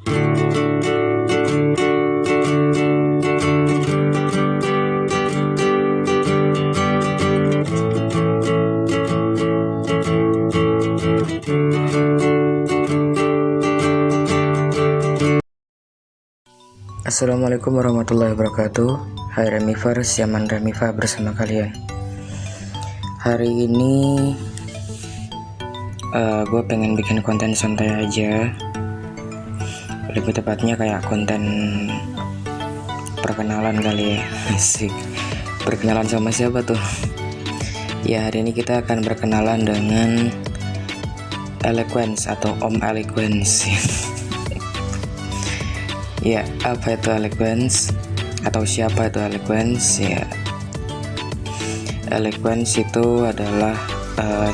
Assalamualaikum warahmatullahi wabarakatuh. Hai Remivers, Yaman Remiva bersama kalian. Hari ini gue pengen bikin konten santai aja. Lebih tepatnya kayak konten perkenalan kali ya. Asik. Perkenalan sama siapa tuh? Ya, hari ini kita akan berkenalan dengan Eloquence atau Om Eloquence. Ya, apa itu Eloquence atau siapa itu Eloquence? Ya, Eloquence itu adalah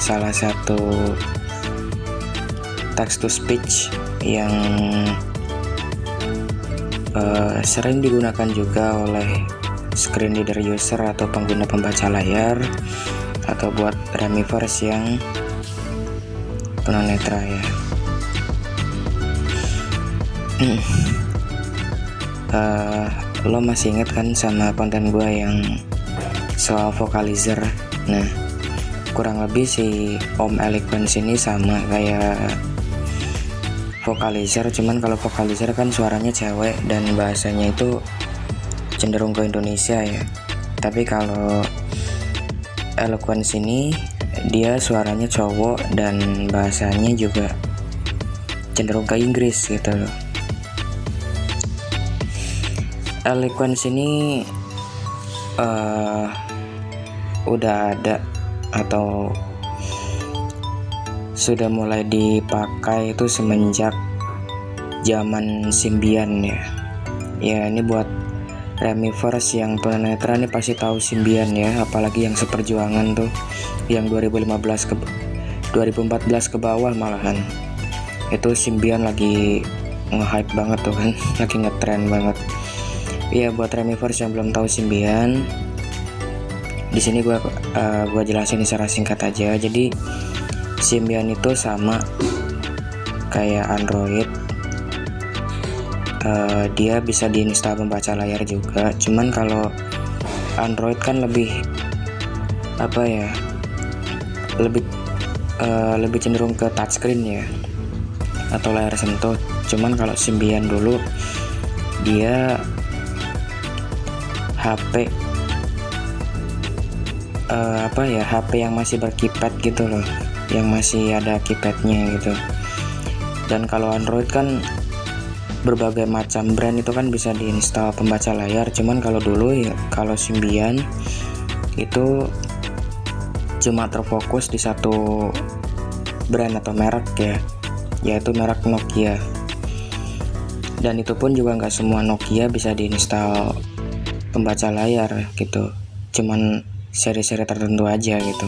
salah satu text to speech yang sering digunakan juga oleh screen reader user atau pengguna pembaca layar, atau buat Remivers yang tunanetra ya. Lo masih inget kan sama konten gue yang soal vocalizer? Nah, kurang lebih si Om Eloquence ini sama kayak vocalizer, cuman kalau vocalizer kan suaranya cewek dan bahasanya itu cenderung ke Indonesia ya. Tapi kalau Eloquence ini dia suaranya cowok dan bahasanya juga cenderung ke Inggris gitu loh. Eloquence ini udah ada atau sudah mulai dipakai itu semenjak zaman Symbian ya. Ya, ini buat Remivers yang tunanetra nih pasti tahu Symbian ya, apalagi yang seperjuangan tuh, yang 2014 ke bawah malahan. Itu Symbian lagi nge-hype banget tuh kan, lagi ngetren banget. Iya, buat Remivers yang belum tahu Symbian, di sini gua jelasin secara singkat aja. Jadi Symbian itu sama kayak Android, dia bisa diinstal pembaca layar juga. Cuman kalau Android kan lebih apa ya, lebih cenderung ke touchscreen ya, atau layar sentuh. Cuman kalau Symbian dulu dia HP HP yang masih berkeypad gitu loh, yang masih ada keypadnya gitu. Dan kalau Android kan berbagai macam brand itu kan bisa diinstal pembaca layar. Cuman kalau dulu ya, kalau Symbian itu cuma terfokus di satu brand atau merek ya, yaitu merek Nokia. Dan itu pun juga nggak semua Nokia bisa diinstal pembaca layar gitu, cuman seri-seri tertentu aja gitu.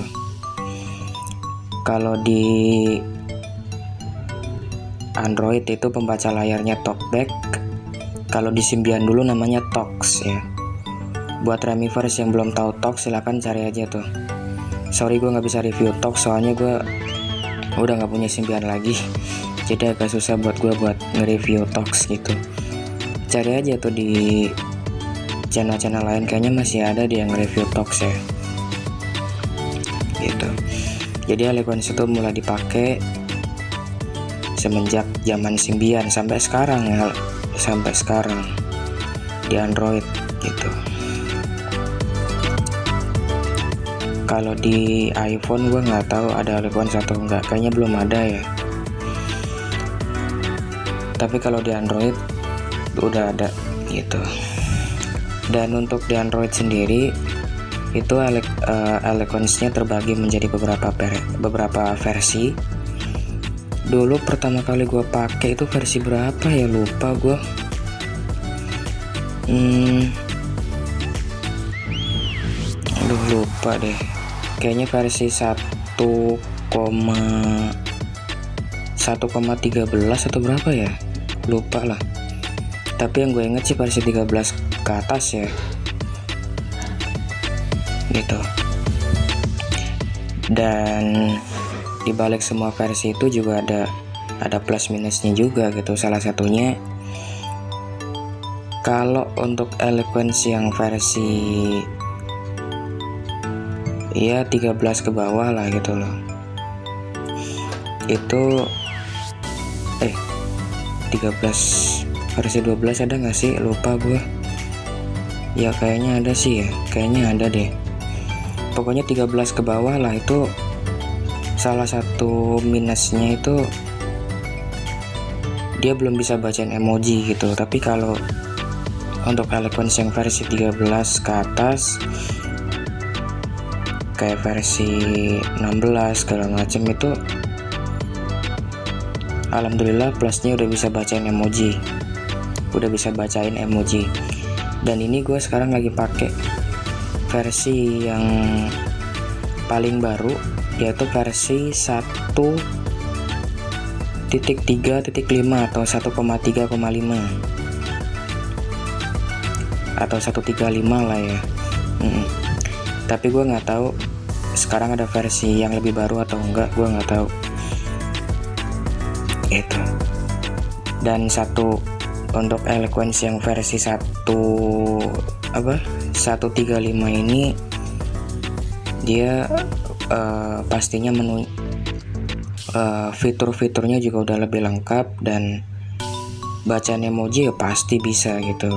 Kalau di Android itu pembaca layarnya talkback. Kalau di Symbian dulu namanya Talks ya. Buat Remivers yang belum tahu Talks, silahkan cari aja tuh. Sorry gue nggak bisa review Talks, soalnya gue udah nggak punya Symbian lagi, jadi agak susah buat gue buat nge-review Talks gitu. Cari aja tuh di channel-channel lain, kayaknya masih ada dia yang review Talks ya gitu. Jadi Eloquence itu mulai dipakai semenjak zaman Symbian sampai sekarang ya, sampai sekarang di Android gitu. Kalau di iPhone gue nggak tahu ada Eloquence atau enggak, kayaknya belum ada ya. Tapi kalau di Android udah ada gitu. Dan untuk di Android sendiri itu Eloquence-nya terbagi menjadi beberapa versi. Dulu pertama kali gue pakai itu versi berapa ya, lupa gue. Aduh, lupa deh. Kayaknya versi 1,13 atau berapa ya, lupa lah. Tapi yang gue inget sih versi 13 ke atas ya gitu. Dan dibalik semua versi itu juga ada plus minusnya juga gitu. Salah satunya Kalau untuk Eloquence yang versi ya 13 ke bawah lah gitu loh, itu 13 versi 12 ada nggak sih, lupa gue ya, kayaknya ada sih ya, kayaknya ada deh. Pokoknya 13 ke bawah lah, itu salah satu minusnya itu dia belum bisa bacain emoji gitu. Tapi kalau untuk Eloquence yang versi 13 ke atas kayak versi 16 segala macem itu alhamdulillah plusnya udah bisa bacain emoji, dan ini gue sekarang lagi pakai versi yang paling baru, yaitu versi 1.3.5 atau 1,3,5 atau 135 lah ya. Tapi gue nggak tahu sekarang ada versi yang lebih baru atau enggak, gue nggak tahu itu. Dan untuk Eloquence yang versi 135 ini dia pastinya fitur-fiturnya juga udah lebih lengkap, dan bacaan emoji ya pasti bisa gitu.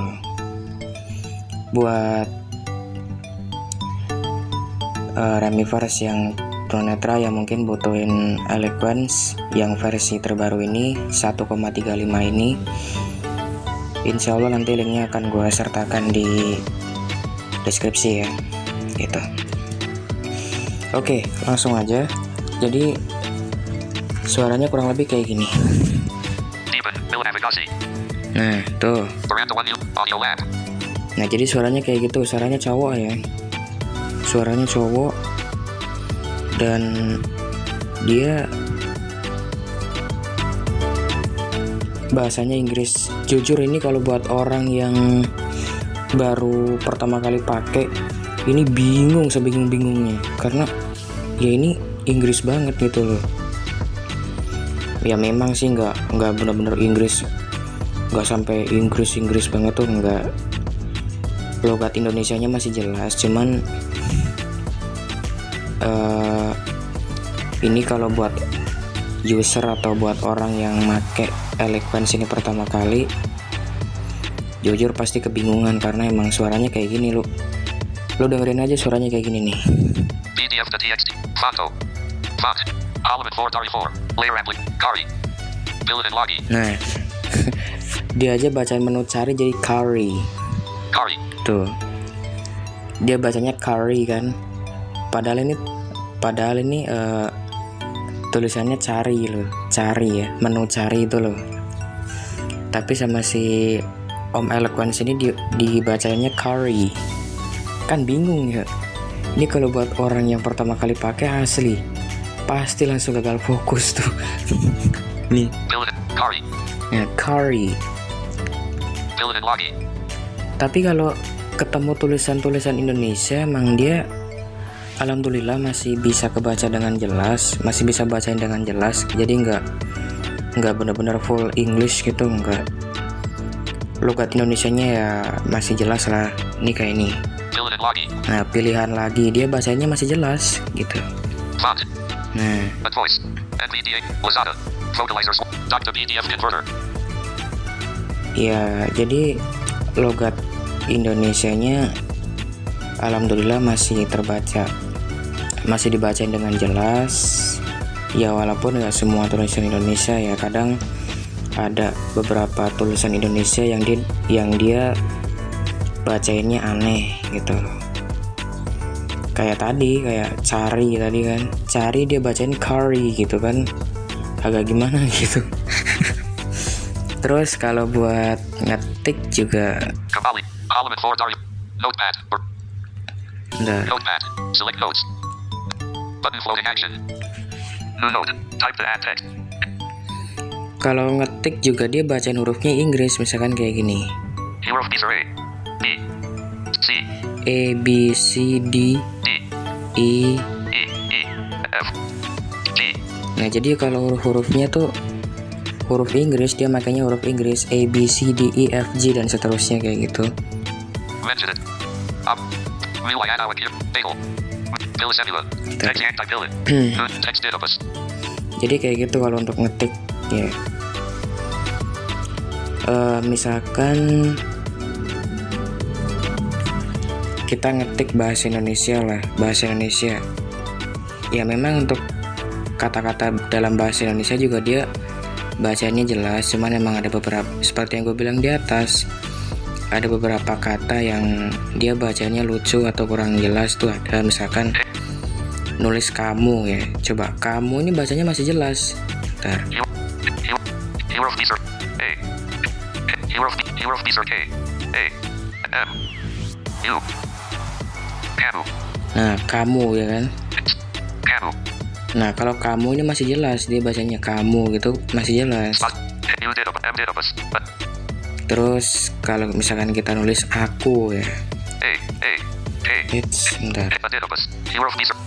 Buat Remivers yang tunanetra yang mungkin butuhin Eloquence yang versi terbaru ini 1,35 ini, insya Allah nanti linknya akan gue sertakan di deskripsi ya gitu. Oke, langsung aja. Jadi suaranya kurang lebih kayak gini. Nah tuh, nah jadi suaranya kayak gitu, suaranya cowok ya, suaranya cowok, dan dia bahasanya Inggris. Jujur ini kalau buat orang yang baru pertama kali pakai ini bingung sebingung-bingungnya, karena ya ini Inggris banget gitu loh. Ya memang sih nggak benar-benar Inggris, nggak sampai Inggris banget tuh, nggak. Logat Indonesianya masih jelas, cuman ini kalau buat user atau buat orang yang make Eloquence ini pertama kali, jujur pasti kebingungan karena emang suaranya kayak gini. Lu dengerin aja suaranya kayak gini nih. PDF.txt foto font element 4 layer cari build and login. Nah dia aja bacaan menu cari jadi curry tuh, dia bacanya curry kan, padahal ini tulisannya cari loh, cari ya, menu cari itu loh. Tapi sama si Om Eloquence ini dibacanya curry, kan bingung ya. Ini kalau buat orang yang pertama kali pakai asli pasti langsung gagal fokus tuh. Nih ya, curry. Tapi kalau ketemu tulisan-tulisan Indonesia emang dia alhamdulillah masih bisa kebaca dengan jelas, masih bisa bacain dengan jelas. Jadi nggak benar-benar full English gitu, nggak. Logat Indonesianya ya masih jelas lah. Ini kayak ini. Nah pilihan lagi dia bacanya masih jelas gitu. Nah ya, jadi logat Indonesianya alhamdulillah masih terbaca, masih dibacain dengan jelas ya, walaupun nggak semua tulisan Indonesia ya, kadang ada beberapa tulisan Indonesia yang dia bacainnya aneh gitu. Kayak cari tadi kan, cari dia bacain curry gitu kan, agak gimana gitu. Terus kalau buat ngetik juga kembali element 4 notepad notepad select notes button floating action new note type to add text. Kalau ngetik juga dia bacain hurufnya Inggris, misalkan kayak gini. Huruf A B C A B C D E F G. Nah jadi kalau hurufnya tuh huruf Inggris, dia makanya huruf Inggris A, B, C, D, E, F, G dan seterusnya kayak gitu. Mention it. Wilayah Awakir. Bagel. Bill Semula. Text anti-bill. Text database. Jadi kayak gitu kalau untuk ngetik ya. Misalkan kita ngetik bahasa Indonesia lah, bahasa Indonesia. Ya memang untuk kata-kata dalam bahasa Indonesia juga dia bacanya jelas, cuman emang ada beberapa, seperti yang gue bilang di atas, ada beberapa kata yang dia bacanya lucu atau kurang jelas tuh ada. Misalkan nulis kamu ya, coba kamu ini bacanya masih jelas. Bentar. Hero Feaser. A. Hero Feaser K. A. M. U. Kamu. Nah kamu ya kan. Kamu. Nah kalau kamu ini masih jelas, dia bacanya kamu gitu masih jelas. U database. M database. Terus kalau misalkan kita nulis aku ya, K. bentar. Database. Hero Feaser.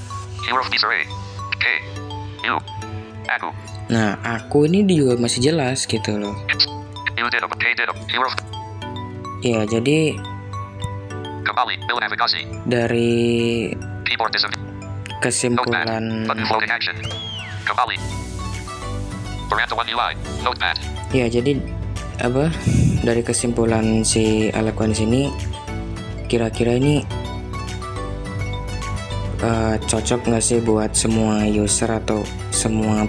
Hero Feaser A. K. U. Aku. Nah aku ini juga masih jelas gitu loh. U database. K database. Hero. Ya jadi Kembali. Bill navigasi. dari Keyboard disable. kesimpulan Button floating action. Kembali. Veranda 1 UI. Notepad. ya jadi apa, dari kesimpulan si Eloquence ini kira-kira ini cocok nggak sih buat semua user atau semua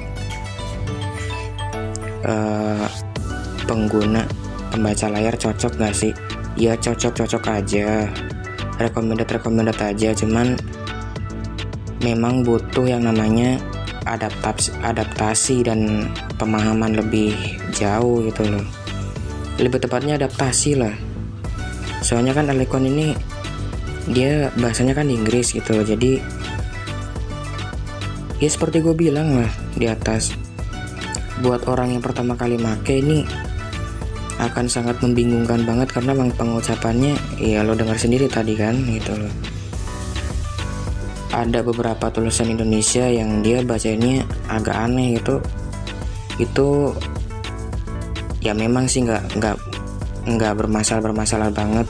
pengguna pembaca layar, cocok nggak sih? Ya cocok aja, recommended aja, cuman memang butuh yang namanya adaptasi dan pemahaman lebih jauh gitu loh. Lebih tepatnya adaptasi lah. Soalnya kan Eloquence ini dia bahasanya kan Inggris gitu loh. Jadi ya seperti gue bilang lah di atas, buat orang yang pertama kali make ini akan sangat membingungkan banget karena memang pengucapannya ya lo dengar sendiri tadi kan gitu loh. Ada beberapa tulisan Indonesia yang dia bacanya agak aneh gitu. Itu ya memang sih nggak bermasalah banget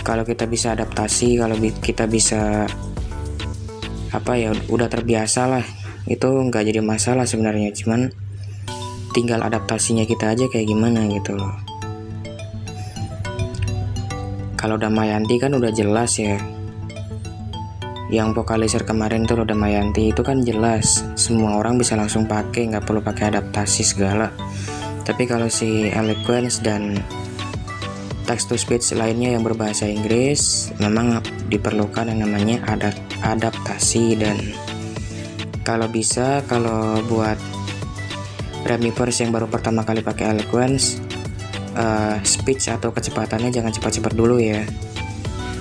kalau kita bisa adaptasi, kalau kita bisa apa ya udah terbiasa lah, itu nggak jadi masalah sebenarnya, cuman tinggal adaptasinya kita aja kayak gimana gitu loh. Kalau Damayanti kan udah jelas ya, yang vokalizer kemarin tuh Damayanti itu kan jelas semua orang bisa langsung pakai, nggak perlu pakai adaptasi segala. Tapi kalau si Eloquence dan text to speech lainnya yang berbahasa Inggris memang diperlukan yang namanya adaptasi. Dan kalau bisa, kalau buat Remiverse yang baru pertama kali pakai Eloquence, speech atau kecepatannya jangan cepat-cepat dulu ya,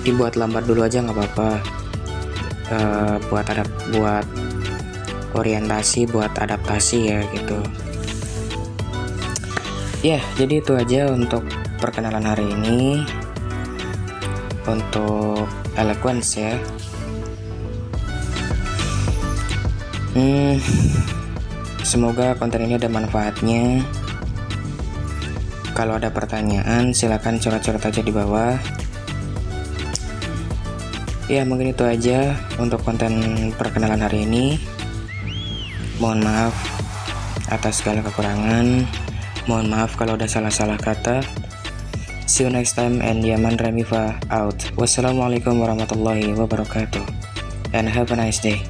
dibuat lambat dulu aja nggak apa-apa. Buat orientasi, buat adaptasi ya gitu. Ya jadi itu aja untuk perkenalan hari ini untuk Eloquence ya. Semoga konten ini ada manfaatnya. Kalau ada pertanyaan silakan coret-coret aja di bawah. Ya mungkin itu aja untuk konten perkenalan hari ini. Mohon maaf atas segala kekurangan. Mohon maaf kalau ada salah-salah kata. See you next time and Yaman Remiva out. Wassalamualaikum warahmatullahi wabarakatuh. And have a nice day.